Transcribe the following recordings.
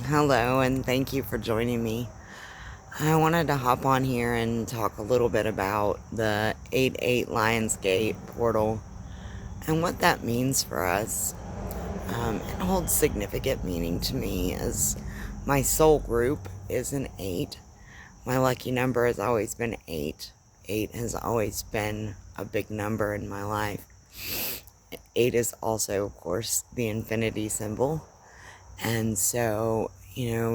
Hello, and thank you for joining me. I wanted to hop on here and talk a little bit about the 8-8 Lionsgate portal and what that means for us. It holds significant meaning to me as my soul group is an 8. My lucky number has always been 8. 8 has always been a big number in my life. 8 is also, of course, the infinity symbol. And so,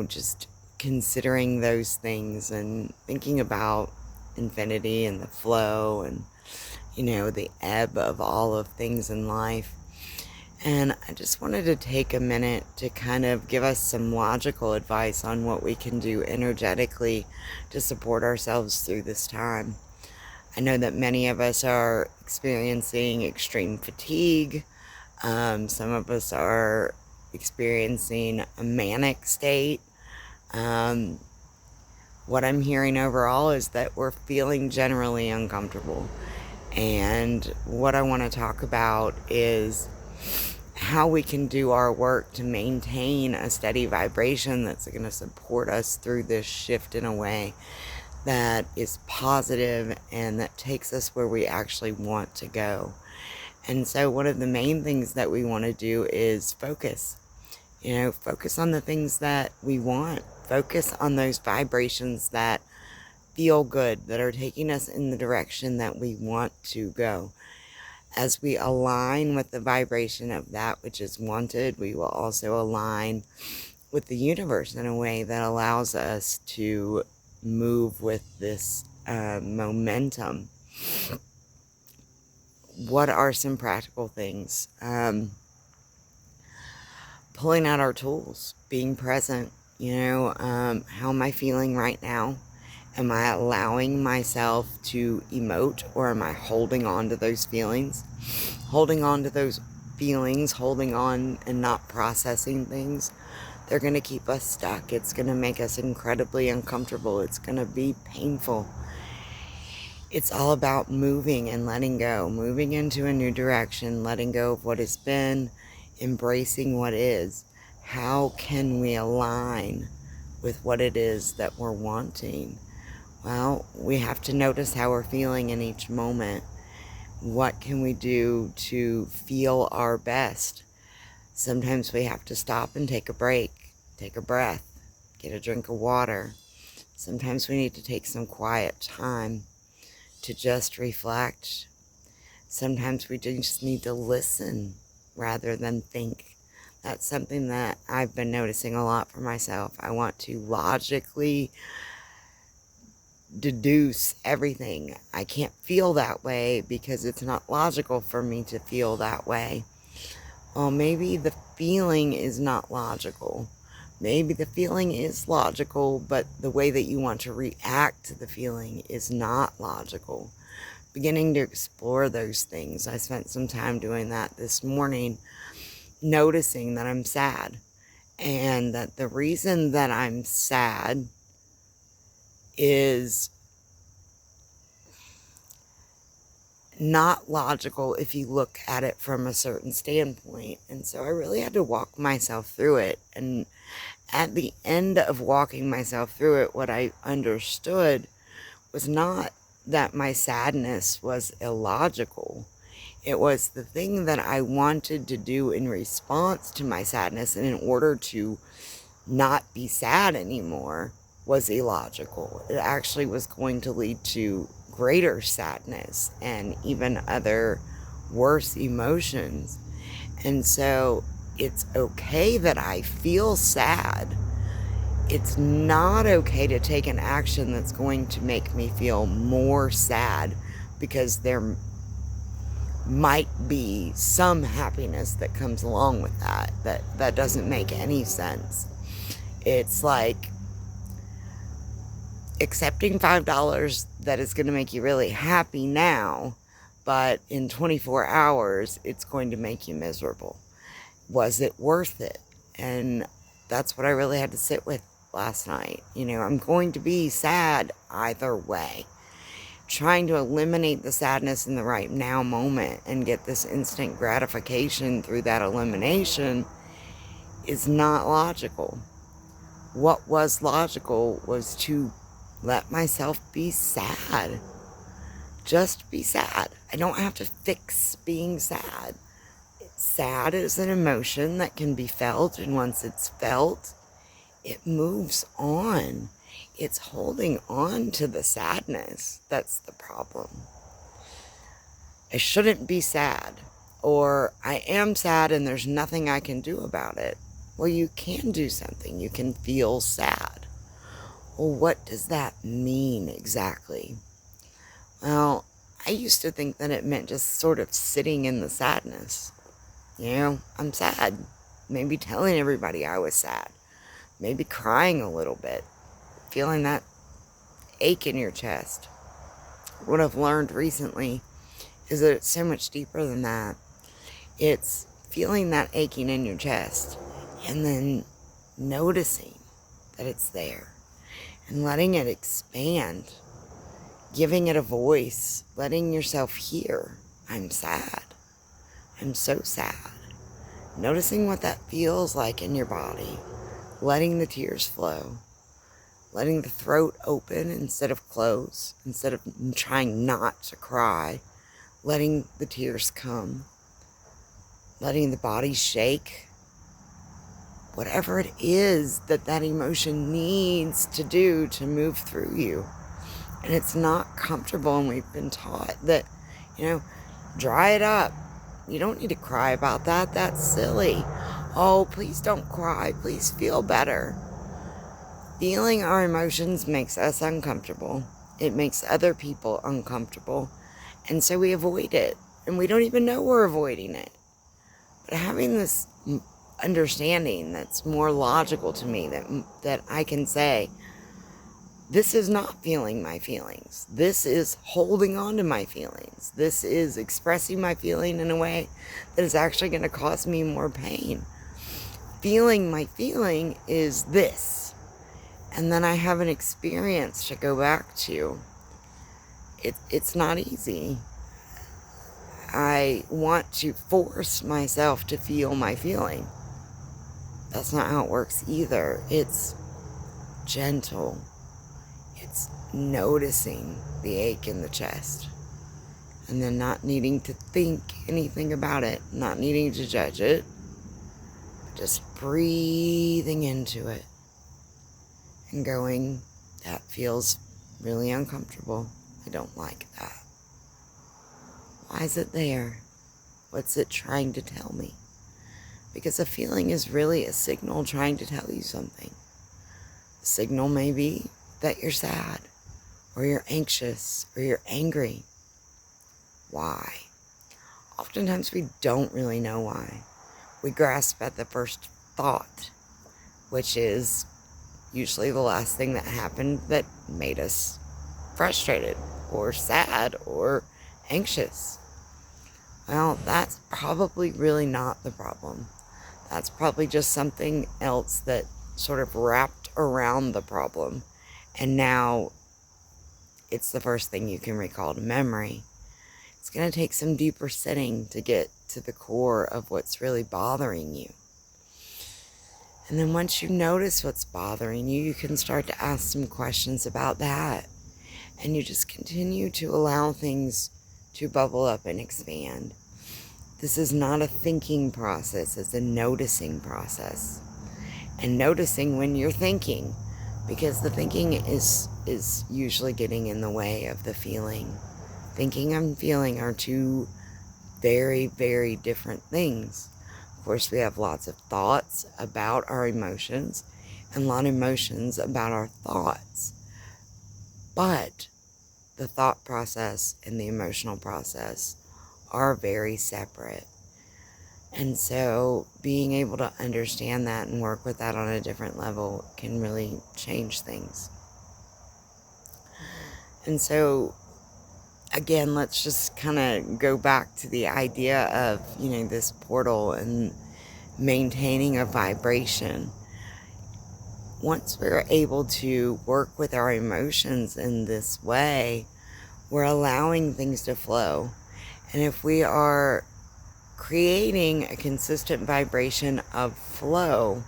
just considering those things and thinking about infinity and the flow and, the ebb of all of things in life. And I just wanted to take a minute to kind of give us some logical advice on what we can do energetically to support ourselves through this time. I know that many of us are experiencing extreme fatigue. Some of us are experiencing a manic state. What I'm hearing overall is that we're feeling generally uncomfortable. And what I want to talk about is how we can do our work to maintain a steady vibration that's going to support us through this shift in a way that is positive and that takes us where we actually want to go. And so one of the main things that we want to do is focus. Focus on the things that we want. Focus on those vibrations that feel good, that are taking us in the direction that we want to go. As we align with the vibration of that which is wanted, we will also align with the universe in a way that allows us to move with this momentum. What are some practical things? Pulling out our tools, being present. How am I feeling right now? Am I allowing myself to emote, or am I holding on to those feelings? Holding on to those feelings, holding on and not processing things, they're going to keep us stuck. It's going to make us incredibly uncomfortable. It's going to be painful. It's all about moving and letting go, moving into a new direction, letting go of what has been, embracing what is. How can we align with what it is that we're wanting? Well, we have to notice how we're feeling in each moment. What can we do to feel our best? Sometimes we have to stop and take a break, take a breath, get a drink of water. Sometimes we need to take some quiet time to just reflect. Sometimes we just need to listen rather than think. That's something that I've been noticing a lot for myself. I want to logically deduce everything. I can't feel that way because it's not logical for me to feel that way. Well, maybe the feeling is not logical. Maybe the feeling is logical, but the way that you want to react to the feeling is not logical. Beginning to explore those things. I spent some time doing that this morning, noticing that I'm sad. And that the reason that I'm sad is not logical if you look at it from a certain standpoint. And so I really had to walk myself through it. And at the end of walking myself through it, what I understood was not that my sadness was illogical. It was the thing that I wanted to do in response to my sadness, and in order to not be sad anymore, was illogical. It actually was going to lead to greater sadness and even other worse emotions. And so it's okay that I feel sad. It's not okay to take an action that's going to make me feel more sad, because there might be some happiness that comes along with that doesn't make any sense. It's like accepting $5 that is going to make you really happy now, but in 24 hours it's going to make you miserable. Was it worth it? And that's what I really had to sit with last night. I'm going to be sad either way. Trying to eliminate the sadness in the right now moment and get this instant gratification through that elimination is not logical. what was logical was to let myself be sad. Just be sad. I don't have to fix being sad. Sad is an emotion that can be felt, and once it's felt, it moves on. It's holding on to the sadness that's the problem. I shouldn't be sad, or I am sad and there's nothing I can do about it. Well, you can do something. You can feel sad. Well, what does that mean exactly? Well, I used to think that it meant just sort of sitting in the sadness. I'm sad. Maybe telling everybody I was sad. Maybe crying a little bit. Feeling that ache in your chest. What I've learned recently is that it's so much deeper than that. It's feeling that aching in your chest and then noticing that it's there and letting it expand, giving it a voice, letting yourself hear, I'm sad. I'm so sad. Noticing what that feels like in your body, letting the tears flow, letting the throat open instead of close, instead of trying not to cry, letting the tears come, letting the body shake, whatever it is that emotion needs to do to move through you. And it's not comfortable, and we've been taught that, dry it up. You don't need to cry about that. That's silly. Oh, please don't cry. Please feel better. Feeling our emotions makes us uncomfortable. It makes other people uncomfortable. And so we avoid it. And we don't even know we're avoiding it. But having this understanding that's more logical to me, that I can say, this is not feeling my feelings. This is holding on to my feelings. This is expressing my feeling in a way that is actually going to cause me more pain. Feeling my feeling is this. And then I have an experience to go back to. It's not easy. I want to force myself to feel my feeling. That's not how it works either. It's gentle. It's noticing the ache in the chest. And then not needing to think anything about it. Not needing to judge it. Just breathing into it. And going, that feels really uncomfortable. I don't like that. Why is it there? What's it trying to tell me? Because a feeling is really a signal trying to tell you something. The signal may be that you're sad, or you're anxious, or you're angry. Why? Oftentimes we don't really know why. We grasp at the first thought, which is usually the last thing that happened that made us frustrated, or sad, or anxious. Well, that's probably really not the problem. That's probably just something else that sort of wrapped around the problem. And now it's the first thing you can recall to memory. It's going to take some deeper sitting to get to the core of what's really bothering you. And then once you notice what's bothering you, you can start to ask some questions about that. And you just continue to allow things to bubble up and expand. This is not a thinking process, it's a noticing process. And noticing when you're thinking, because the thinking is usually getting in the way of the feeling. Thinking and feeling are two very, very different things. Of course, we have lots of thoughts about our emotions and a lot of emotions about our thoughts. But the thought process and the emotional process are very separate. And so being able to understand that and work with that on a different level can really change things. And so, again, let's just kind of go back to the idea of, this portal and maintaining a vibration. Once we're able to work with our emotions in this way, we're allowing things to flow. And if we are creating a consistent vibration of flow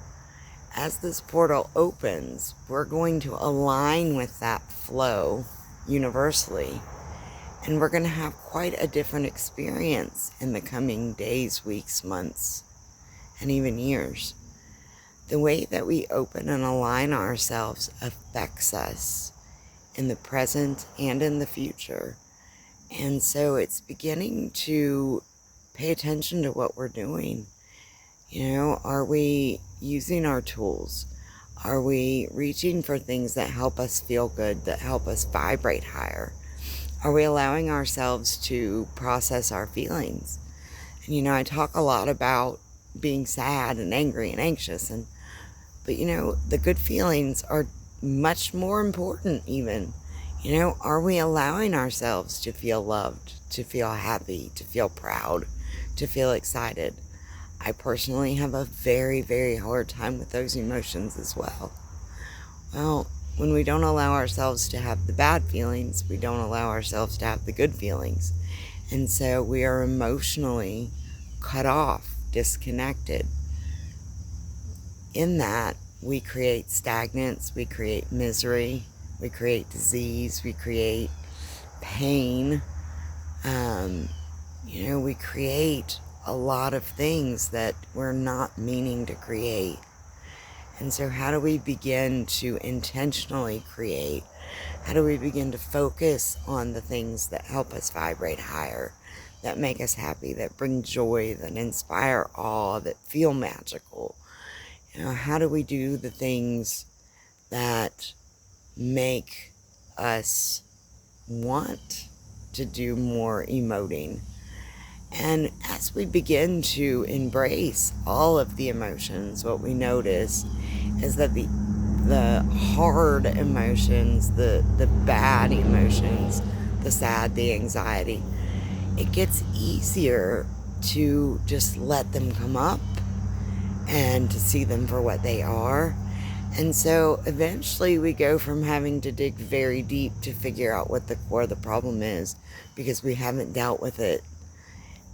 as this portal opens, we're going to align with that flow universally. And we're going to have quite a different experience in the coming days, weeks, months, and even years. The way that we open and align ourselves affects us in the present and in the future. And so it's beginning to pay attention to what we're doing. Are we using our tools? Are we reaching for things that help us feel good, that help us vibrate higher? Are we allowing ourselves to process our feelings? And I talk a lot about being sad and angry and anxious, but the good feelings are much more important even. Are we allowing ourselves to feel loved, to feel happy, to feel proud, to feel excited? I personally have a very, very hard time with those emotions as well. Well, when we don't allow ourselves to have the bad feelings, we don't allow ourselves to have the good feelings. And so we are emotionally cut off, disconnected. In that, we create stagnance, we create misery, we create disease, we create pain. We create a lot of things that we're not meaning to create. And so how do we begin to intentionally create? How do we begin to focus on the things that help us vibrate higher, that make us happy, that bring joy, that inspire awe, that feel magical? How do we do the things that make us want to do more emoting? And as we begin to embrace all of the emotions, what we notice is that the hard emotions, the bad emotions, the sad, the anxiety, it gets easier to just let them come up and to see them for what they are. And so eventually we go from having to dig very deep to figure out what the core of the problem is, because we haven't dealt with it,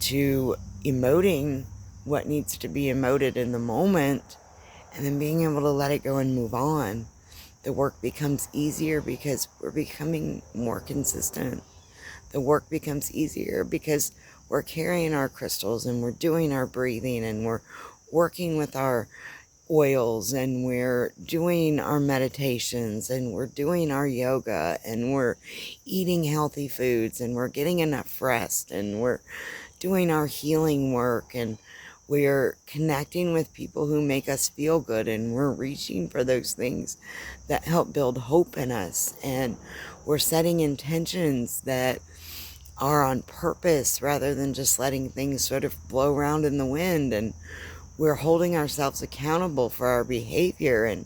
to emoting what needs to be emoted in the moment, and then being able to let it go and move on. The work becomes easier because we're becoming more consistent. The work becomes easier because we're carrying our crystals and we're doing our breathing and we're working with our oils and we're doing our meditations and we're doing our yoga and we're eating healthy foods and we're getting enough rest and we're doing our healing work and we're connecting with people who make us feel good and we're reaching for those things that help build hope in us, and we're setting intentions that are on purpose rather than just letting things sort of blow around in the wind, and we're holding ourselves accountable for our behavior and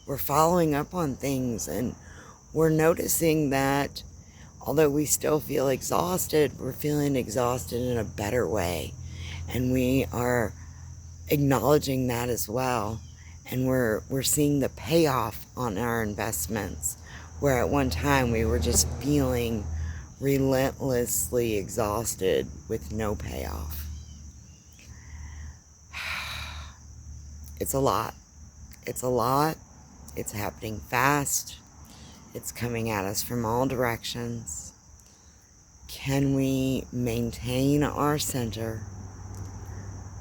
we're following up on things, and we're noticing that although we still feel exhausted, we're feeling exhausted in a better way. And we are acknowledging that as well. And we're seeing the payoff on our investments, where at one time we were just feeling relentlessly exhausted with no payoff. It's a lot. It's a lot. It's happening fast. It's coming at us from all directions. Can we maintain our center?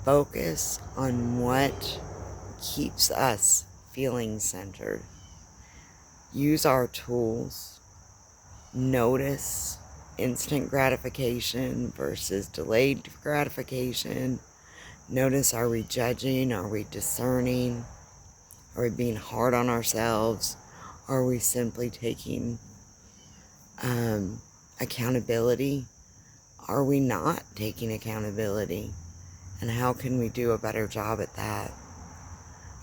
Focus on what keeps us feeling centered. Use our tools. Notice instant gratification versus delayed gratification. Notice, are we judging? Are we discerning? Are we being hard on ourselves? Are we simply taking accountability? Are we not taking accountability? And how can we do a better job at that?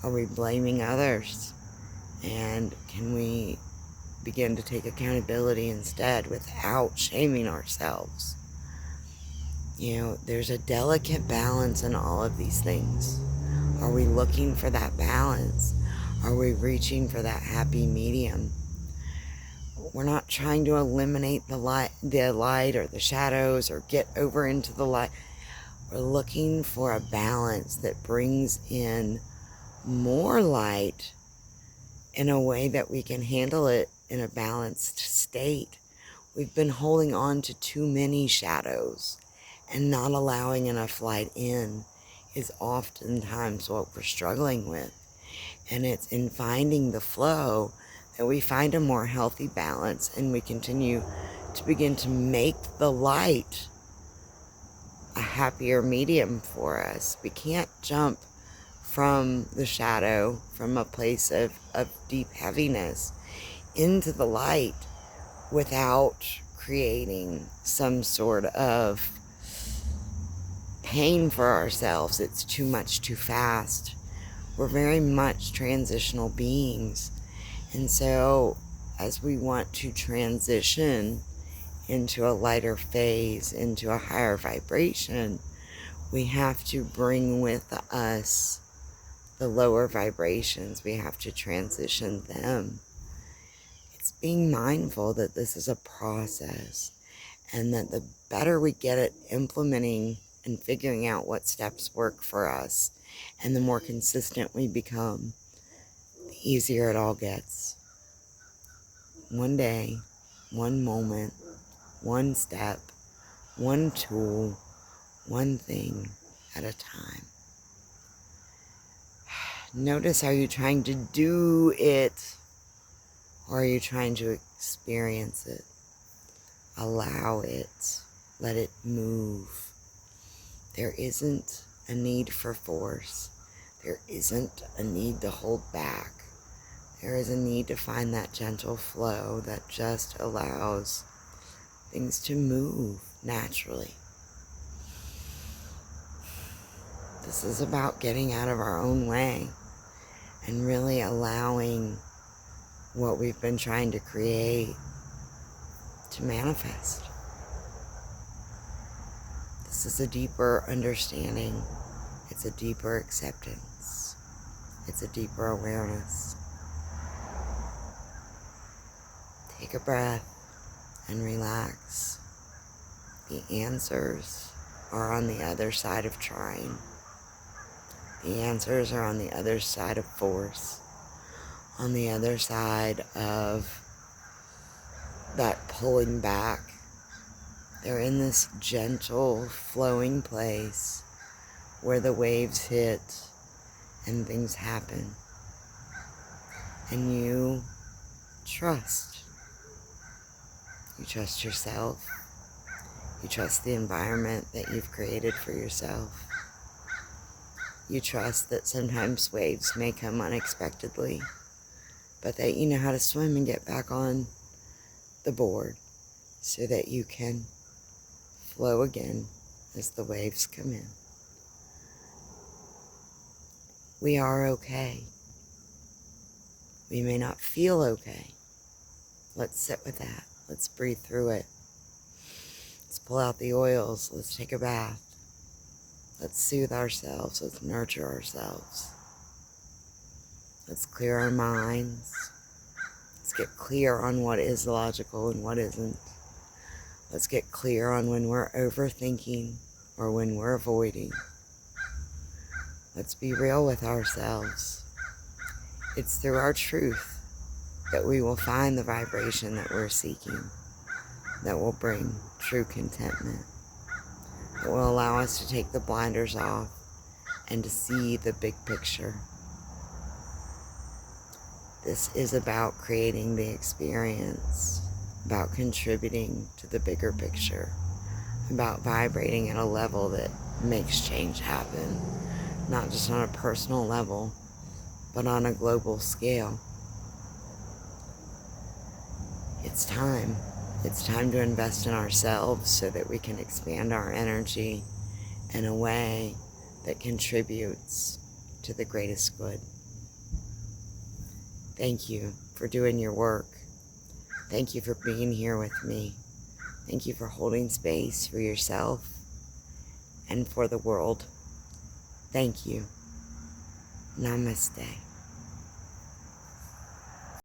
Are we blaming others? And can we begin to take accountability instead without shaming ourselves? There's a delicate balance in all of these things. Are we looking for that balance? Are we reaching for that happy medium? We're not trying to eliminate the light or the shadows or get over into the light. We're looking for a balance that brings in more light in a way that we can handle it in a balanced state. We've been holding on to too many shadows, and not allowing enough light in is oftentimes what we're struggling with. And it's in finding the flow that we find a more healthy balance, and we continue to begin to make the light a happier medium for us. We can't jump from the shadow, from a place of deep heaviness, into the light without creating some sort of pain for ourselves. It's too much too fast. We're very much transitional beings. And so as we want to transition into a lighter phase, into a higher vibration, we have to bring with us the lower vibrations. We have to transition them. It's being mindful that this is a process, and that the better we get at implementing and figuring out what steps work for us, and the more consistent we become, the easier it all gets. One day, one moment, one step, one tool, one thing at a time. Notice, are you trying to do it, or are you trying to experience it? Allow it. Let it move. There isn't a need for force. There isn't a need to hold back. There is a need to find that gentle flow that just allows things to move naturally. This is about getting out of our own way and really allowing what we've been trying to create to manifest. This is a deeper understanding. It's a deeper acceptance. It's a deeper awareness. Take a breath and relax. The answers are on the other side of trying. The answers are on the other side of force, on the other side of that pulling back. They're in this gentle, flowing place where the waves hit and things happen. And you trust. You trust yourself. You trust the environment that you've created for yourself. You trust that sometimes waves may come unexpectedly, but that you know how to swim and get back on the board so that you can flow again as the waves come in. We are okay. We may not feel okay. Let's sit with that. Let's breathe through it. Let's pull out the oils. Let's take a bath. Let's soothe ourselves. Let's nurture ourselves. Let's clear our minds. Let's get clear on what is logical and what isn't. Let's get clear on when we're overthinking or when we're avoiding. Let's be real with ourselves. It's through our truth that we will find the vibration that we're seeking, that will bring true contentment, that will allow us to take the blinders off and to see the big picture. This is about creating the experience, about contributing to the bigger picture, about vibrating at a level that makes change happen, not just on a personal level, but on a global scale. It's time. It's time to invest in ourselves so that we can expand our energy in a way that contributes to the greatest good. Thank you for doing your work. Thank you for being here with me. Thank you for holding space for yourself and for the world. Thank you. Namaste.